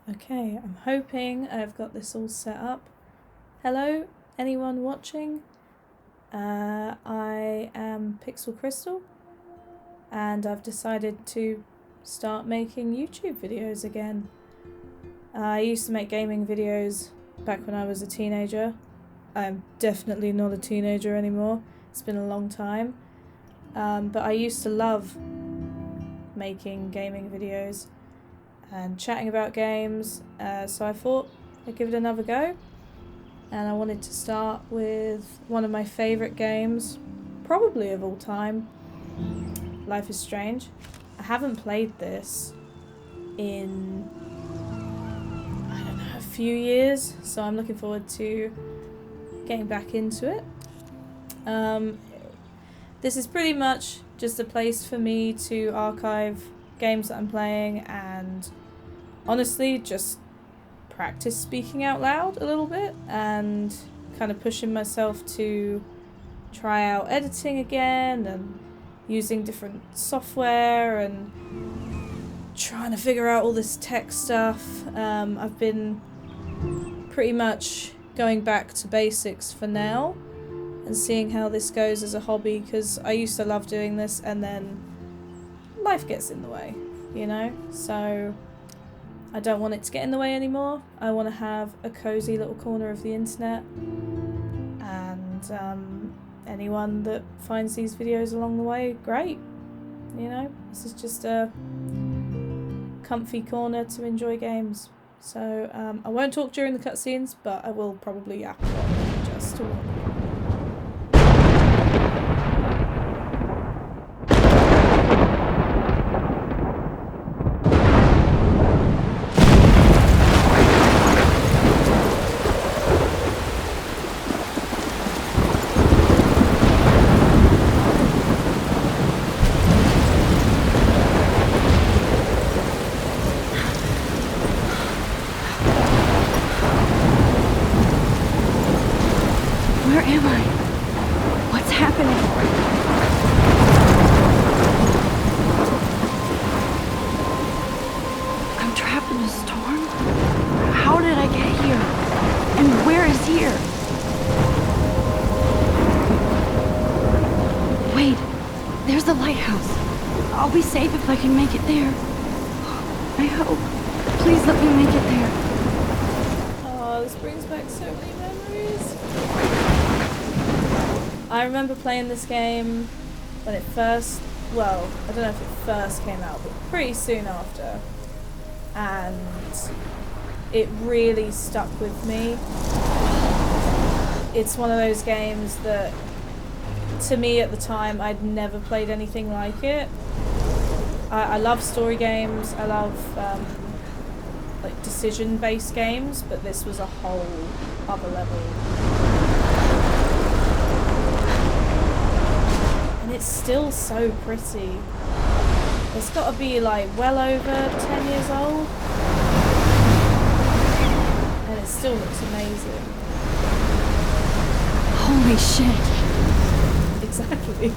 Okay, I'm hoping I've got this all set up. Hello, anyone watching? I am Pixel Crystal, and I've decided to start making YouTube videos again. I used to make gaming videos back when I was a teenager. I'm definitely not a teenager anymore. It's been a long time. But I used to love making gaming videos and chatting about games, so I thought I'd give it another go. And I wanted to start with one of my favourite games, probably of all time, Life is Strange. I haven't played this in, I don't know, a few years, so I'm looking forward to getting back into it. This is pretty much just a place for me to archive games that I'm playing and honestly just practice speaking out loud a little bit and kind of pushing myself to try out editing again and using different software and trying to figure out all this tech stuff. I've been pretty much going back to basics for now and seeing how this goes as a hobby, because I used to love doing this and then life gets in the way, you know? So I don't want it to get in the way anymore. I want to have a cozy little corner of the internet, and anyone that finds these videos along the way, great. You know, this is just a comfy corner to enjoy games. So I won't talk during the cutscenes, but I will probably yap a lot, just to warn you. Where am I? What's happening? I'm trapped in a storm? How did I get here? And where is here? Wait, there's the lighthouse. I'll be safe if I can make it there. I hope. Please let me make it there. Oh, this brings back so many memories. I remember playing this game when it first, well, I don't know if it first came out, but pretty soon after. And it really stuck with me. It's one of those games that, to me at the time, I'd never played anything like it. I love story games, I love like decision-based games, but this was a whole other level. And it's still so pretty. It's got to be like well over 10 years old. And it still looks amazing. Holy shit. Exactly.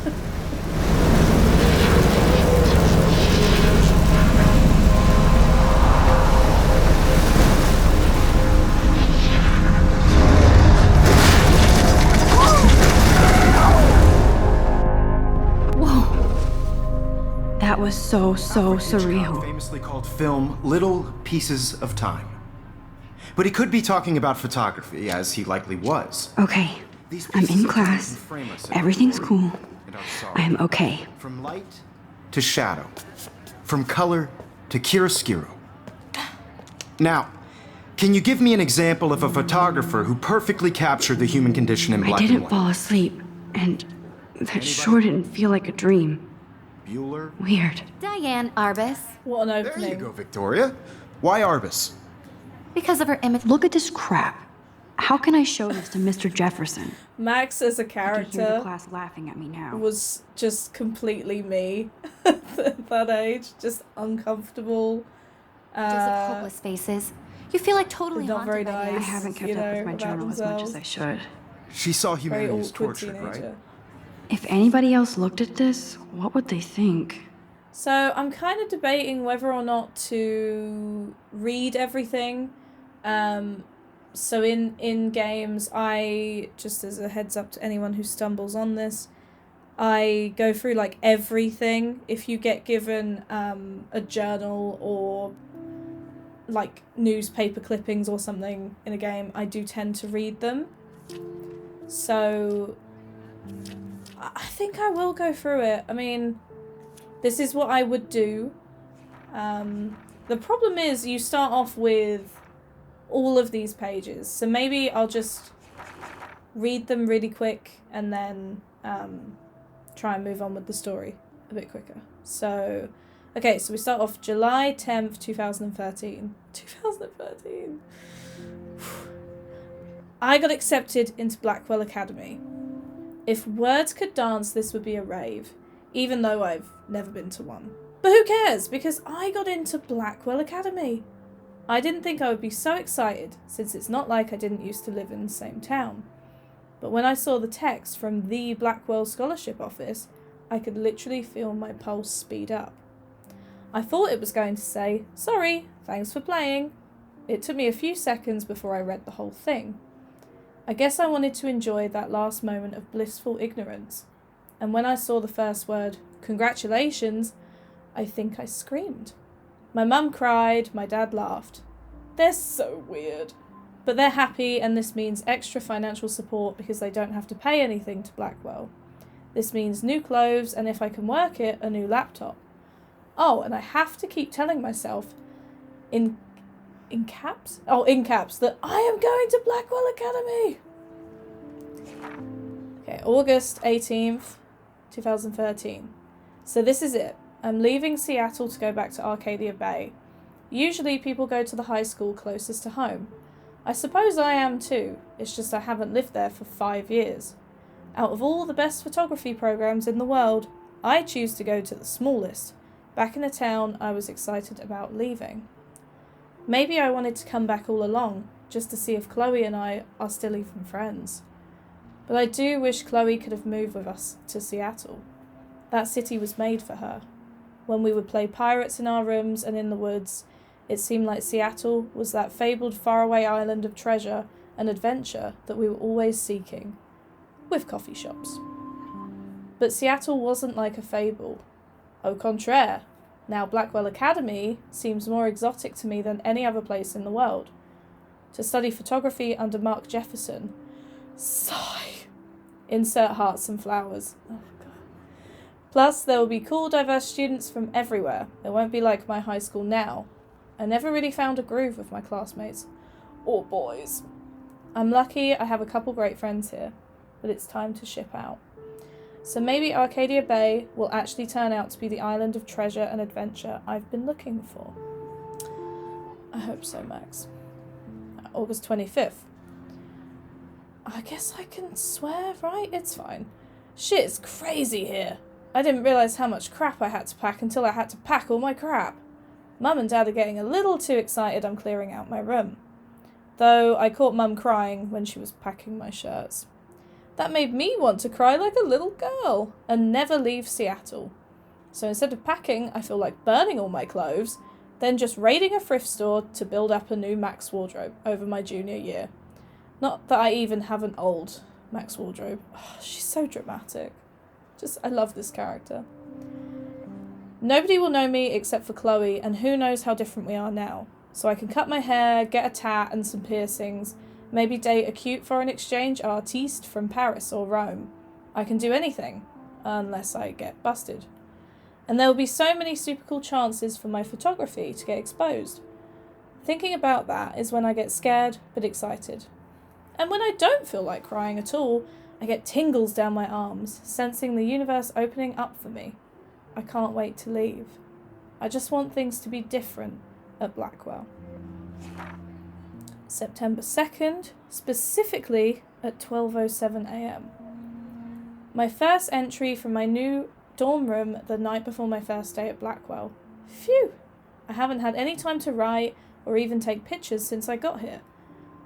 That was so surreal. Famously called film Little Pieces of Time. But he could be talking about photography, as he likely was. Okay, I'm in class. Everything's cool. I'm okay. From light to shadow. From color to chiaroscuro. Now, can you give me an example of a photographer who perfectly captured the human condition in black and I didn't white? fall asleep, and that sure didn't feel like a dream. Bueller? Weird. Diane Arbus. What an There opening. you go, Victoria. Why Arbus? Because of her image. Look at this crap. How can I show this to Mr. Jefferson? Max as a I can hear the character class laughing at me now. was just completely me at that age. Just uncomfortable. Images of hopeless faces. You feel like totally Not haunted very by the nice. I acts. haven't kept you up know, with my about journal as much themselves. as I should. She saw Very humanity as awkward tortured, teenager. right? If anybody else looked at this, what would they think? So I'm kind of debating whether or not to read everything. So in games, I, just as a heads up to anyone who stumbles on this, I go through like everything. If you get given a journal or like newspaper clippings or something in a game, I do tend to read them. So I think I will go through it. I mean, this is what I would do. The problem is you start off with all of these pages. So maybe I'll just read them really quick and then try and move on with the story a bit quicker. So, okay, so we start off July 10th, 2013. 2013. I got accepted into Blackwell Academy. If words could dance, this would be a rave, even though I've never been to one. But who cares, because I got into Blackwell Academy. I didn't think I would be so excited, since it's not like I didn't used to live in the same town. But when I saw the text from the Blackwell Scholarship Office, I could literally feel my pulse speed up. I thought it was going to say, "Sorry, thanks for playing." It took me a few seconds before I read the whole thing. I guess I wanted to enjoy that last moment of blissful ignorance. And when I saw the first word, "Congratulations," I think I screamed. My mum cried, my dad laughed. They're so weird. But they're happy, and this means extra financial support because they don't have to pay anything to Blackwell. This means new clothes, and if I can work it, a new laptop. Oh, and I have to keep telling myself, in caps? Oh, in caps, that I am going to Blackwell Academy! Okay, August 18th, 2013. So this is it. I'm leaving Seattle to go back to Arcadia Bay. Usually people go to the high school closest to home. I suppose I am too, it's just I haven't lived there for 5 years. Out of all the best photography programs in the world, I choose to go to the smallest, back in a town I was excited about leaving. Maybe I wanted to come back all along, just to see if Chloe and I are still even friends. But I do wish Chloe could have moved with us to Seattle. That city was made for her. When we would play pirates in our rooms and in the woods, it seemed like Seattle was that fabled faraway island of treasure and adventure that we were always seeking, with coffee shops. But Seattle wasn't like a fable. Au contraire, now Blackwell Academy seems more exotic to me than any other place in the world. To study photography under Mark Jefferson. Sigh. Insert hearts and flowers. Oh, God. Plus, there will be cool, diverse students from everywhere. It won't be like my high school now. I never really found a groove with my classmates. Or boys. I'm lucky I have a couple great friends here, but it's time to ship out. So maybe Arcadia Bay will actually turn out to be the island of treasure and adventure I've been looking for. I hope so, Max. August 25th. I guess I can swear, right? It's fine. Shit is crazy here. I didn't realise how much crap I had to pack until I had to pack all my crap. Mum and Dad are getting a little too excited I'm clearing out my room. Though I caught Mum crying when she was packing my shirts. That made me want to cry like a little girl and never leave Seattle. So instead of packing, I feel like burning all my clothes, then just raiding a thrift store to build up a new Max wardrobe over my junior year. Not that I even have an old Max wardrobe. Oh, she's so dramatic. I love this character. Nobody will know me except for Chloe, and who knows how different we are now. So I can cut my hair, get a tat and some piercings, maybe date a cute foreign exchange artiste from Paris or Rome. I can do anything, unless I get busted. And there will be so many super cool chances for my photography to get exposed. Thinking about that is when I get scared but excited. And when I don't feel like crying at all, I get tingles down my arms, sensing the universe opening up for me. I can't wait to leave. I just want things to be different at Blackwell. September 2nd, specifically at 12:07 a.m. My first entry from my new dorm room the night before my first day at Blackwell. Phew! I haven't had any time to write or even take pictures since I got here.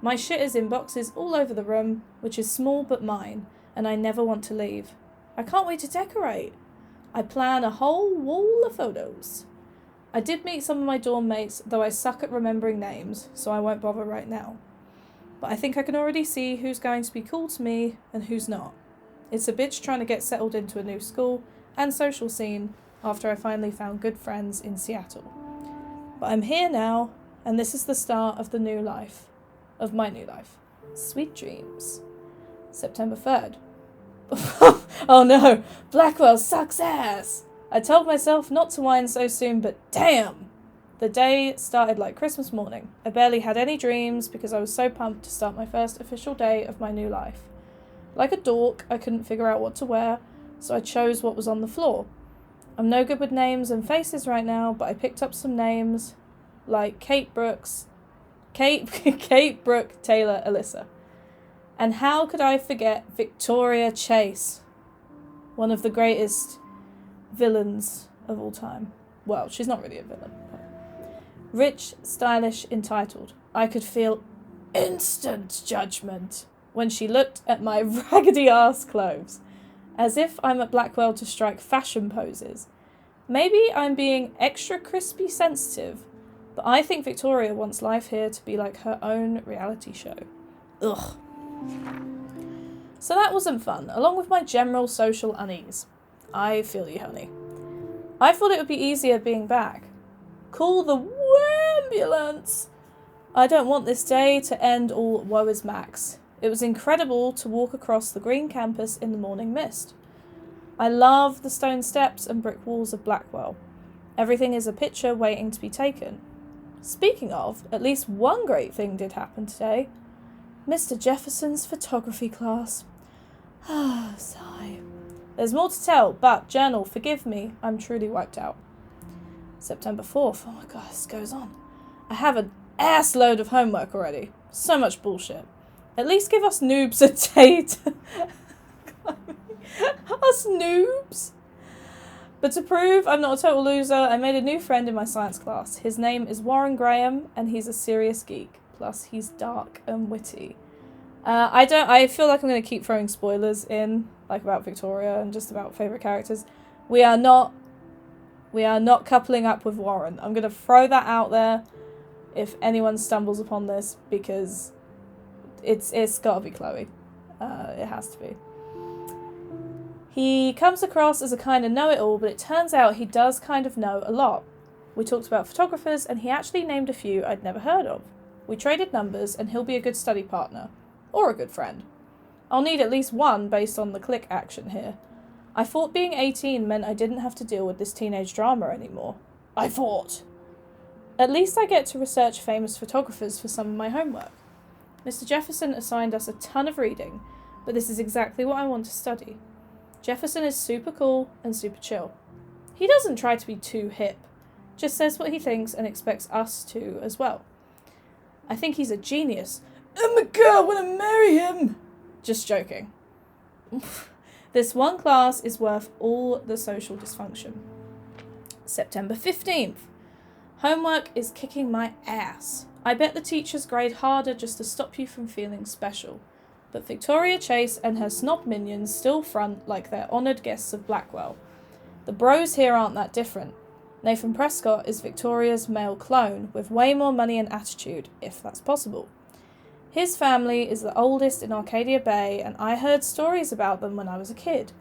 My shit is in boxes all over the room, which is small but mine, and I never want to leave. I can't wait to decorate. I plan a whole wall of photos. I did meet some of my dorm mates, though I suck at remembering names, so I won't bother right now. But I think I can already see who's going to be cool to me and who's not. It's a bitch trying to get settled into a new school and social scene after I finally found good friends in Seattle. But I'm here now, and this is the start of the new life. Of my new life. Sweet dreams. September 3rd. Oh no, Blackwell sucks ass! I told myself not to whine so soon, but damn! The day started like Christmas morning. I barely had any dreams because I was so pumped to start my first official day of my new life. Like a dork, I couldn't figure out what to wear, so I chose what was on the floor. I'm no good with names and faces right now, but I picked up some names like Kate Brooke, Taylor, Alyssa. And how could I forget Victoria Chase, one of the greatest villains of all time. Well, she's not really a villain. Rich, stylish, entitled. I could feel instant judgment when she looked at my raggedy ass clothes, as if I'm at Blackwell to strike fashion poses. Maybe I'm being extra crispy sensitive, but I think Victoria wants life here to be like her own reality show. Ugh. So that wasn't fun, along with my general social unease. I feel you, honey. I thought it would be easier being back. Call the ambulance! I don't want this day to end all woe is Max. It was incredible to walk across the green campus in the morning mist. I love the stone steps and brick walls of Blackwell. Everything is a picture waiting to be taken. Speaking of, at least one great thing did happen today. Mr. Jefferson's photography class. Ah, sigh. There's more to tell, but, journal, forgive me, I'm truly wiped out. September 4th. Oh my god, this goes on. I have an ass load of homework already. So much bullshit. At least give us noobs a date. Us noobs? But to prove I'm not a total loser, I made a new friend in my science class. His name is Warren Graham, and he's a serious geek. Plus, he's dark and witty. I feel like I'm going to keep throwing spoilers in, like about Victoria and just about favourite characters. We are not coupling up with Warren. I'm going to throw that out there if anyone stumbles upon this, because it's got to be Chloe. It has to be. He comes across as a kind of know-it-all, but it turns out he does kind of know a lot. We talked about photographers, and he actually named a few I'd never heard of. We traded numbers, and he'll be a good study partner. Or a good friend. I'll need at least one based on the click action here. I thought being 18 meant I didn't have to deal with this teenage drama anymore. I thought. At least I get to research famous photographers for some of my homework. Mr. Jefferson assigned us a ton of reading, but this is exactly what I want to study. Jefferson is super cool and super chill. He doesn't try to be too hip, just says what he thinks and expects us to as well. I think he's a genius. Oh my god, I want to marry him! Just joking. This one class is worth all the social dysfunction. September 15th. Homework is kicking my ass. I bet the teachers grade harder just to stop you from feeling special. But Victoria Chase and her snob minions still front like they're honoured guests of Blackwell. The bros here aren't that different. Nathan Prescott is Victoria's male clone, with way more money and attitude, if that's possible. His family is the oldest in Arcadia Bay, and I heard stories about them when I was a kid.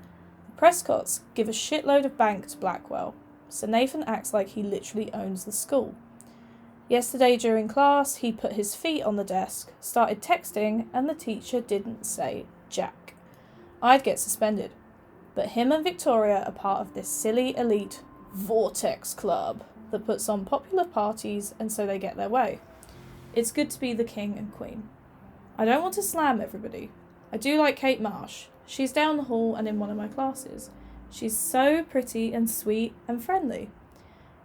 The Prescotts give a shitload of bank to Blackwell, so Nathan acts like he literally owns the school. Yesterday during class, he put his feet on the desk, started texting, and the teacher didn't say jack. I'd get suspended. But him and Victoria are part of this silly elite Vortex Club that puts on popular parties, and so they get their way. It's good to be the king and queen. I don't want to slam everybody. I do like Kate Marsh. She's down the hall and in one of my classes. She's so pretty and sweet and friendly.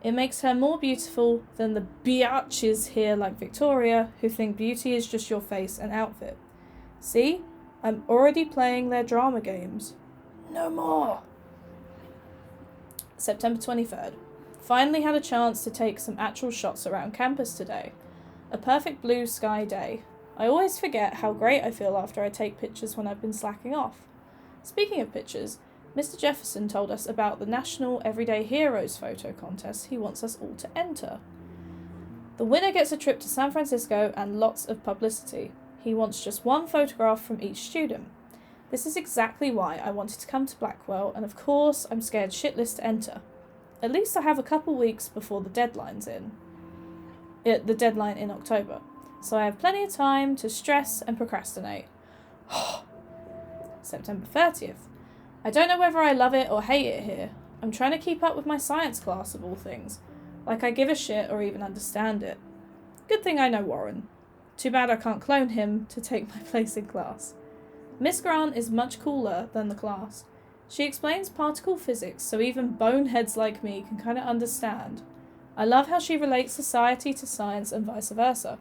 It makes her more beautiful than the biatches here like Victoria, who think beauty is just your face and outfit. See? I'm already playing their drama games. No more! September 23rd. Finally had a chance to take some actual shots around campus today. A perfect blue sky day. I always forget how great I feel after I take pictures when I've been slacking off. Speaking of pictures, Mr. Jefferson told us about the National Everyday Heroes photo contest he wants us all to enter. The winner gets a trip to San Francisco and lots of publicity. He wants just one photograph from each student. This is exactly why I wanted to come to Blackwell, and of course I'm scared shitless to enter. At least I have a couple weeks before the deadline in October, so I have plenty of time to stress and procrastinate. September 30th. I don't know whether I love it or hate it here. I'm trying to keep up with my science class of all things. Like I give a shit or even understand it. Good thing I know Warren. Too bad I can't clone him to take my place in class. Miss Grant is much cooler than the class. She explains particle physics so even boneheads like me can kind of understand. I love how she relates society to science and vice versa.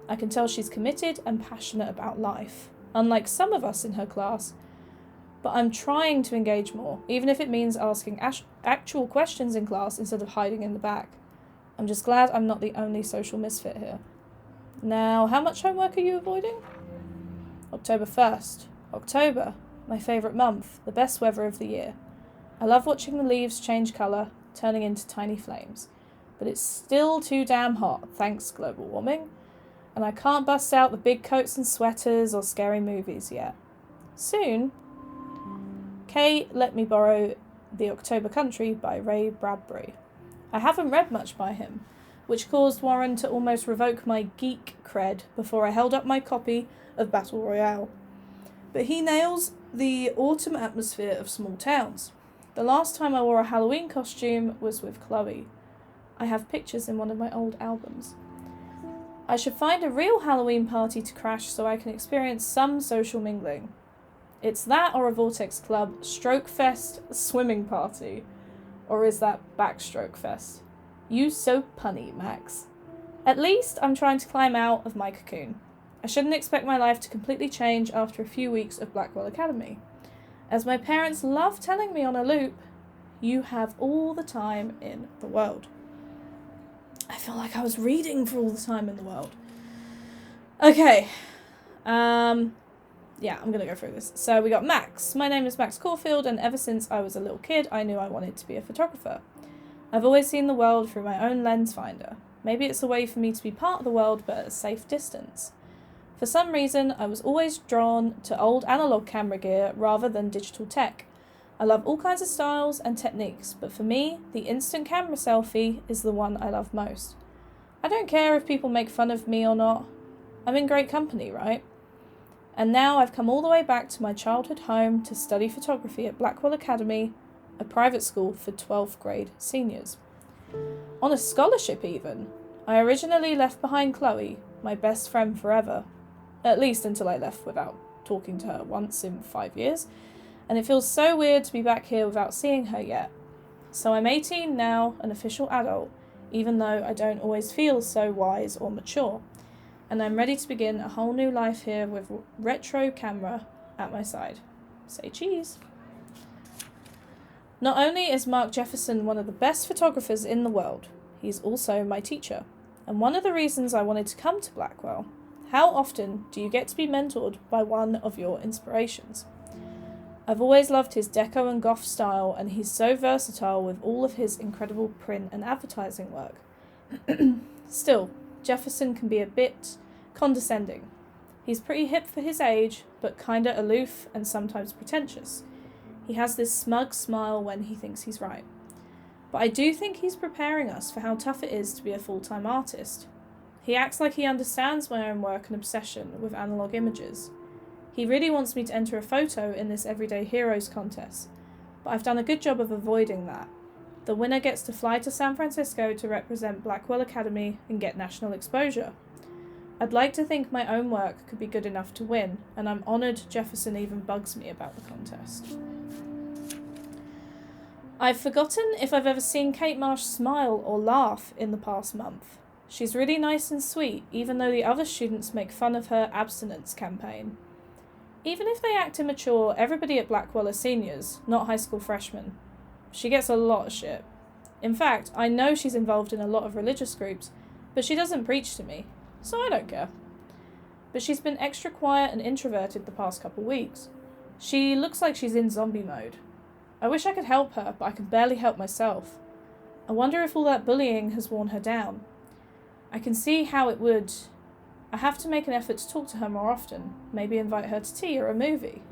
I can tell she's committed and passionate about life, unlike some of us in her class. But I'm trying to engage more, even if it means asking actual questions in class instead of hiding in the back. I'm just glad I'm not the only social misfit here. Now, how much homework are you avoiding? October 1st. October, my favourite month, the best weather of the year. I love watching the leaves change colour, turning into tiny flames. But it's still too damn hot, thanks global warming. And I can't bust out the big coats and sweaters or scary movies yet. Soon. Kay let me borrow The October Country by Ray Bradbury. I haven't read much by him, which caused Warren to almost revoke my geek cred before I held up my copy of Battle Royale. But he nails the autumn atmosphere of small towns. The last time I wore a Halloween costume was with Chloe. I have pictures in one of my old albums. I should find a real Halloween party to crash so I can experience some social mingling. It's that or a Vortex Club Stroke Fest swimming party. Or is that Backstroke Fest? You so punny, Max. At least I'm trying to climb out of my cocoon. I shouldn't expect my life to completely change after a few weeks of Blackwell Academy. As my parents love telling me on a loop, you have all the time in the world. I feel like I was reading for all the time in the world. Okay. Yeah, I'm going to go through this. So we got Max. My name is Max Caulfield, and ever since I was a little kid, I knew I wanted to be a photographer. I've always seen the world through my own lens finder. Maybe it's a way for me to be part of the world, but at a safe distance. For some reason, I was always drawn to old analog camera gear rather than digital tech. I love all kinds of styles and techniques, but for me, the instant camera selfie is the one I love most. I don't care if people make fun of me or not. I'm in great company, right? And now I've come all the way back to my childhood home to study photography at Blackwell Academy, a private school for 12th grade seniors. On a scholarship even. I originally left behind Chloe, my best friend forever. At least until I left without talking to her once in 5 years. And it feels so weird to be back here without seeing her yet. So I'm 18 now, an official adult, even though I don't always feel so wise or mature. And I'm ready to begin a whole new life here with retro camera at my side. Say cheese. Not only is Mark Jefferson one of the best photographers in the world, he's also my teacher. And one of the reasons I wanted to come to Blackwell. How often do you get to be mentored by one of your inspirations? I've always loved his deco and goth style, and he's so versatile with all of his incredible print and advertising work. Still, Jefferson can be a bit condescending. He's pretty hip for his age, but kinda aloof and sometimes pretentious. He has this smug smile when he thinks he's right. But I do think he's preparing us for how tough it is to be a full-time artist. He acts like he understands my own work and obsession with analog images. He really wants me to enter a photo in this Everyday Heroes contest, but I've done a good job of avoiding that. The winner gets to fly to San Francisco to represent Blackwell Academy and get national exposure. I'd like to think my own work could be good enough to win, and I'm honoured Jefferson even bugs me about the contest. I've forgotten if I've ever seen Kate Marsh smile or laugh in the past month. She's really nice and sweet, even though the other students make fun of her abstinence campaign. Even if they act immature, everybody at Blackwell are seniors, not high school freshmen. She gets a lot of shit. In fact, I know she's involved in a lot of religious groups, but she doesn't preach to me, so I don't care. But she's been extra quiet and introverted the past couple weeks. She looks like she's in zombie mode. I wish I could help her, but I can barely help myself. I wonder if all that bullying has worn her down. I can see how it would. I have to make an effort to talk to her more often. Maybe invite her to tea or a movie.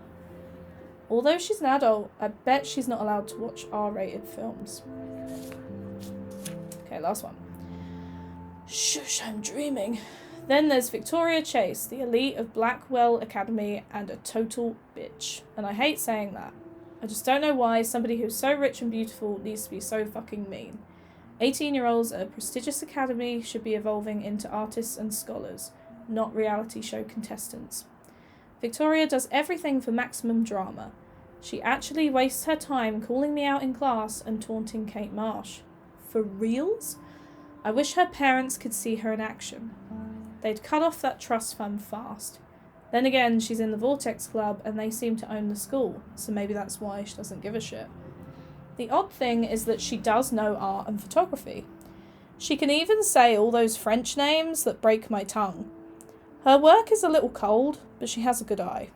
Although she's an adult, I bet she's not allowed to watch R-rated films. Okay, last one. Shush, I'm dreaming. Then there's Victoria Chase, the elite of Blackwell Academy and a total bitch. And I hate saying that. I just don't know why somebody who's so rich and beautiful needs to be so fucking mean. 18-year-olds at a prestigious academy should be evolving into artists and scholars, not reality show contestants. Victoria does everything for maximum drama. She actually wastes her time calling me out in class and taunting Kate Marsh. For reals? I wish her parents could see her in action. They'd cut off that trust fund fast. Then again, she's in the Vortex Club and they seem to own the school, so maybe that's why she doesn't give a shit. The odd thing is that she does know art and photography. She can even say all those French names that break my tongue. Her work is a little cold, but she has a good eye.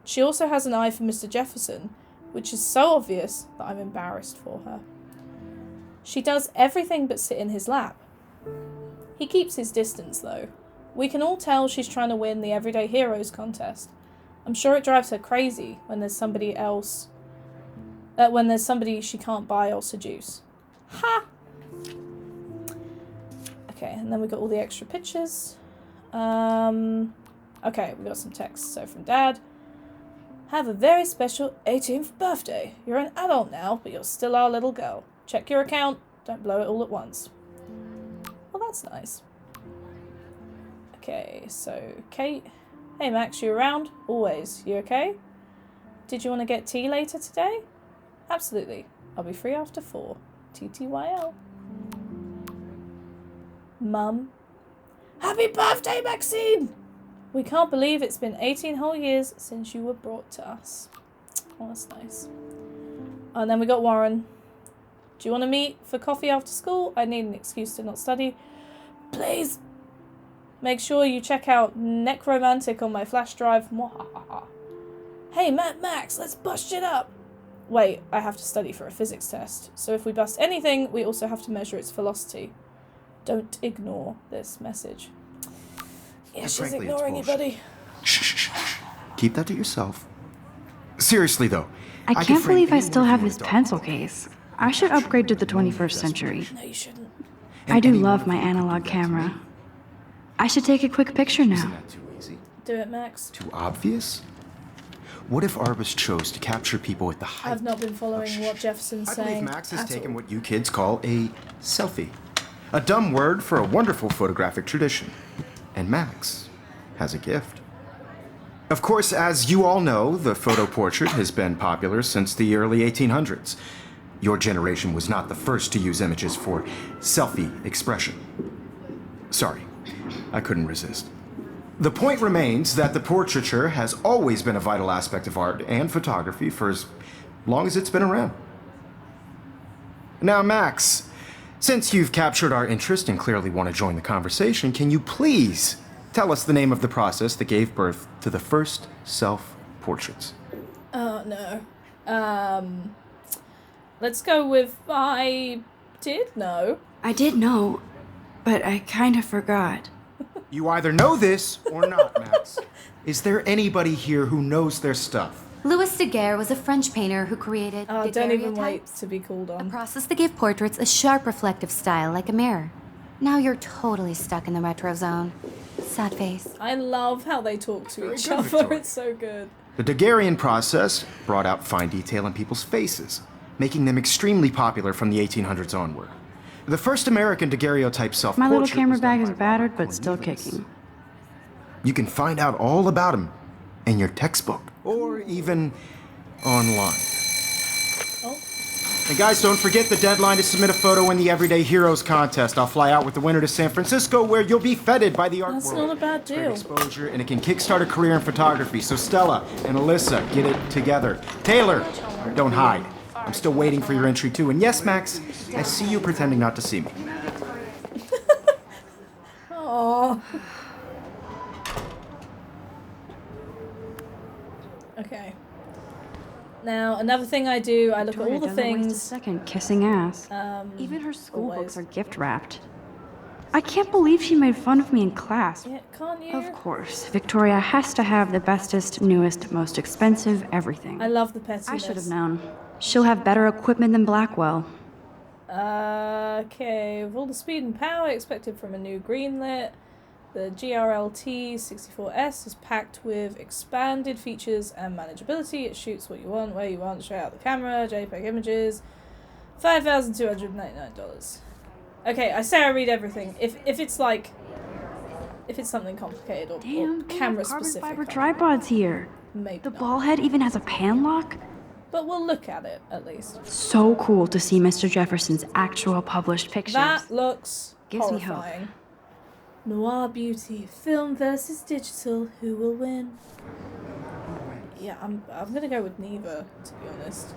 She also has an eye for Mr. Jefferson, which is so obvious that I'm embarrassed for her. She does everything but sit in his lap. He keeps his distance, though. We can all tell she's trying to win the Everyday Heroes contest. I'm sure it drives her crazy when there's somebody else... when there's somebody she can't buy or seduce. Ha! Okay, and then we got all the extra pictures. Okay, we got some text. So from Dad. Have a very special 18th birthday. You're an adult now, but you're still our little girl. Check your account. Don't blow it all at once. Well, that's nice. Okay, so Kate. Hey Max, you around? Always. You okay? Did you want to get tea later today? Absolutely. I'll be free after 4. TTYL. Mum. Happy birthday, Maxine! We can't believe it's been 18 whole years since you were brought to us. Oh, that's nice. And then we got Warren. Do you want to meet for coffee after school? I need an excuse to not study. Please. Make sure you check out Necromantic on my flash drive. Hey, Max, let's bust it up. Wait, I have to study for a physics test. So if we bust anything, we also have to measure its velocity. Don't ignore this message. Yeah, she's frankly, ignoring you, buddy. Shh. Keep that to yourself. Seriously, though. I can't believe I still have this pencil case. I should upgrade to the 21st century. No, you shouldn't. I do love my analog camera. I should take a quick picture Isn't now. that too easy? Do it, Max. Too obvious? What if Arbus chose to capture people at the height? I've not been following what Jefferson's I saying. believe Max has at taken all. what you kids call a selfie. A dumb word for a wonderful photographic tradition. And Max has a gift. Of course, as you all know, the photo portrait has been popular since the early 1800s. Your generation was not the first to use images for selfie expression. Sorry, I couldn't resist. The point remains that the portraiture has always been a vital aspect of art and photography for as long as it's been around. Now, Max, since you've captured our interest and clearly want to join the conversation, can you please tell us the name of the process that gave birth to the first self-portraits? Oh, no. Let's go with I did know. I did know, but I kind of forgot. You either know this or not, Max. Is there anybody here who knows their stuff? Louis Daguerre was a French painter who created Don't even wait daguerreotypes, to be called a on. process that gave portraits a sharp reflective style like a mirror. Now you're totally stuck in the retro zone. Sad face. I love how they talk to Very each good, other. Victoria. It's so good. The Daguerrean process brought out fine detail in people's faces, making them extremely popular from the 1800s onward. The first American daguerreotype self-portrait My little camera was done bag is by battered, but Robert still Cornelius. kicking. You can find out all about him in your textbook, or even online. Oh, And guys, don't forget the deadline to submit a photo in the Everyday Heroes contest. I'll fly out with the winner to San Francisco, where you'll be feted by the art that's world. not a bad Great deal. exposure, and it can kickstart a career in photography. So Stella and Alyssa, get it together. Taylor, don't hide. I'm still waiting for your entry too. And yes, Max, I see you pretending not to see me. Oh. Okay. Now, another thing I do, I look at all the Victoria doesn't waste a things. second kissing ass. Even her school always. books are gift wrapped. I can't believe she made fun of me in class. Yeah, can't you? Of course, Victoria has to have the bestest, newest, most expensive everything. I love the pettiness. I should have known. She'll have better equipment than Blackwell. Okay, with all the speed and power expected from a new greenlit, the GRLT 64S is packed with expanded features and manageability. It shoots what you want, where you want, straight out the camera, JPEG images, $5,299. Okay, I say I read everything. If it's like, if it's something complicated or Damn, camera carbon specific, fiber tripods here. maybe The not. ball head even has a pan lock. But we'll look at it at least. So cool to see Mr. Jefferson's actual published pictures. That looks Gives me hope. horrifying. Noir beauty, film versus digital. Who will win? Yeah, I'm gonna go with neither, to be honest.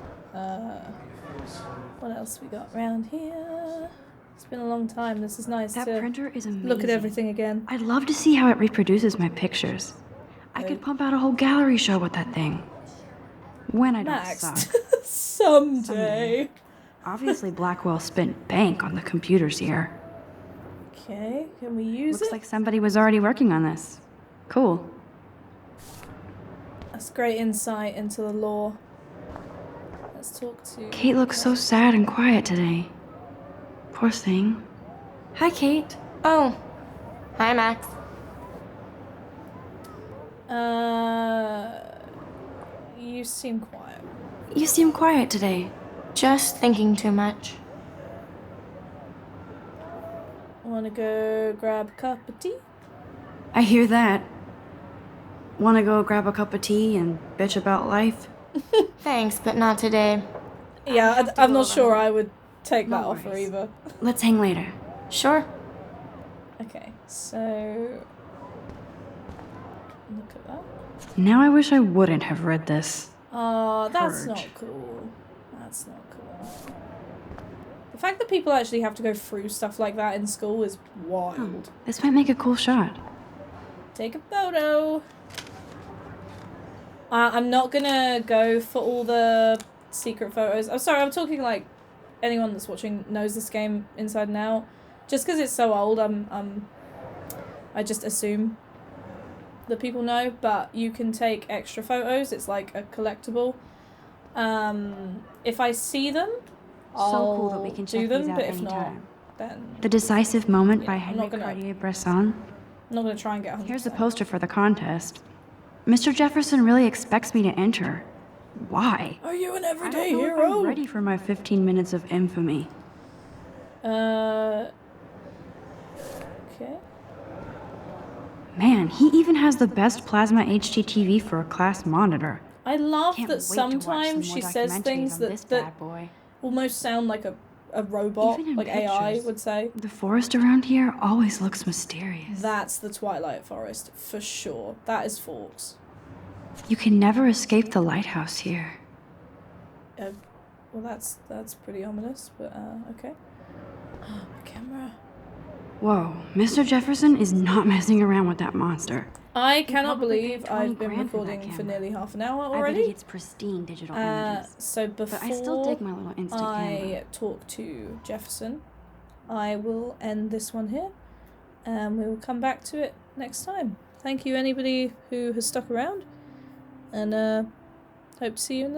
What else we got around here? It's been a long time. This is nice That to printer is amazing. look at everything again. I'd love to see how it reproduces my pictures. I could pump out a whole gallery show with that thing. When I don't Max, suck. someday. Obviously, Blackwell spent bank on the computers here. Okay, can we use Looks it? like somebody was already working on this. Cool. That's great insight into the lore. Let's talk to... Kate looks so sad and quiet today. Poor thing. Hi, Kate. Oh. Hi, Max. You seem quiet. You seem quiet today. Just thinking too much. Wanna go grab a cup of tea? I hear that. Wanna go grab a cup of tea and bitch about life? Thanks, but not today. Yeah, I'm not sure I would take No that offer worries. either. Let's hang later. Sure. Okay, so... Look at that. Now I wish I wouldn't have read this. Oh, that's Purge. not cool. That's not cool. The fact that people actually have to go through stuff like that in school is wild. This might make a cool shot. Take a photo. I'm not gonna go for all the secret photos. I'm sorry, I'm talking like anyone that's watching knows this game inside and out. Just because it's so old, I just assume that people know, but you can take extra photos. It's like a collectible. If I see them, I'll So cool that we can do check them, these out but if not, anytime. then The Decisive Moment by I'm Henry not gonna- Cartier-Bresson. I'm not going to try and get 100%. Here's the poster for the contest. Mr. Jefferson really expects me to enter. Why? Are you an I everyday don't know if hero? I'm ready for my 15 minutes of infamy. Okay. Man, he even has the best plasma HDTV for a class monitor. I love Can't that wait to watch some sometimes more she says documentaries things on that, this that bad boy. almost sound like a robot, Even in like AI pictures. would say. The forest around here always looks mysterious. That's the Twilight Forest, for sure. That is Forks. You can never escape the lighthouse here. Well, that's pretty ominous, but okay. The camera. Whoa, Mr. Jefferson is not messing around with that monster. I cannot probably believe paid 20 I've been grand for that recording for camera. nearly half an hour I bet it already. gets pristine digital images. So before But I still dig my little instant camera. I talk to Jefferson, I will end this one here, and we will come back to it next time. Thank you, anybody who has stuck around, and hope to see you in the